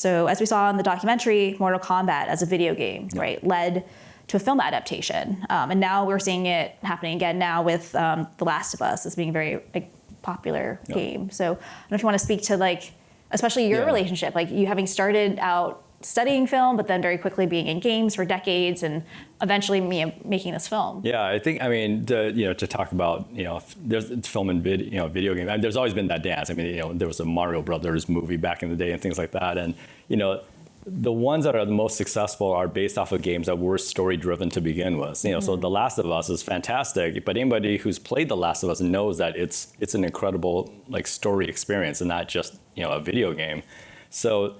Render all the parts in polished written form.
So as we saw in the documentary, Mortal Kombat as a video game, right, led to a film adaptation. And now we're seeing it happening again now with The Last of Us as being a very popular game. So I don't know if you want to speak to especially your relationship, you having started out studying film, but then very quickly being in games for decades and eventually making this film. Yeah, I think, to talk about, there's film and video game. There's always been that dance. There was a Mario Brothers movie back in the day and things like that. And, the ones that are the most successful are based off of games that were story driven to begin with. So The Last of Us is fantastic, but anybody who's played The Last of Us knows that it's an incredible story experience and not just, a video game. So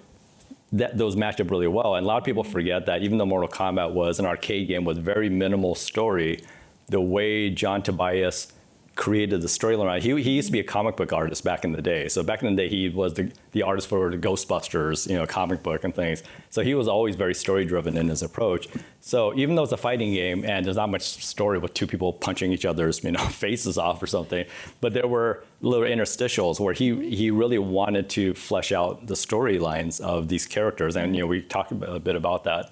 those match up really well. And a lot of people forget that even though Mortal Kombat was an arcade game with very minimal story, the way John Tobias created the storyline. He used to be a comic book artist back in the day. So back in the day, he was the artist for the Ghostbusters, comic book and things. So he was always very story driven in his approach. So even though it's a fighting game and there's not much story with two people punching each other's faces off or something, but there were little interstitials where he really wanted to flesh out the storylines of these characters. And we talked a bit about that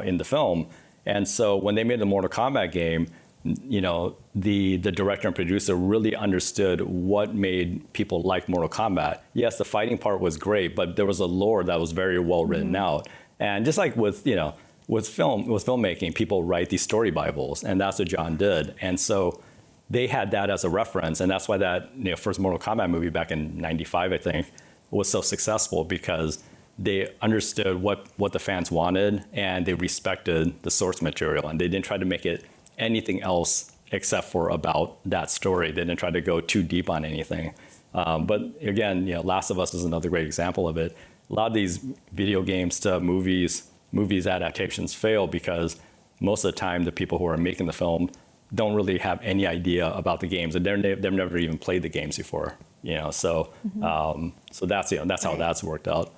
in the film. And so when they made the Mortal Kombat game, the director and producer really understood what made people like Mortal Kombat. Yes, the fighting part was great, but there was a lore that was very well written out. And just like with filmmaking, people write these story Bibles, and that's what John did. And so they had that as a reference, and that's why that first Mortal Kombat movie back in '95, I think, was so successful, because they understood what the fans wanted, and they respected the source material, and they didn't try to make it anything else except for about that story. They didn't try to go too deep on anything. But again, Last of Us is another great example of it. A lot of these video games to movies adaptations fail because most of the time the people who are making the film don't really have any idea about the games, and they've never even played the games before. So that's how that's worked out.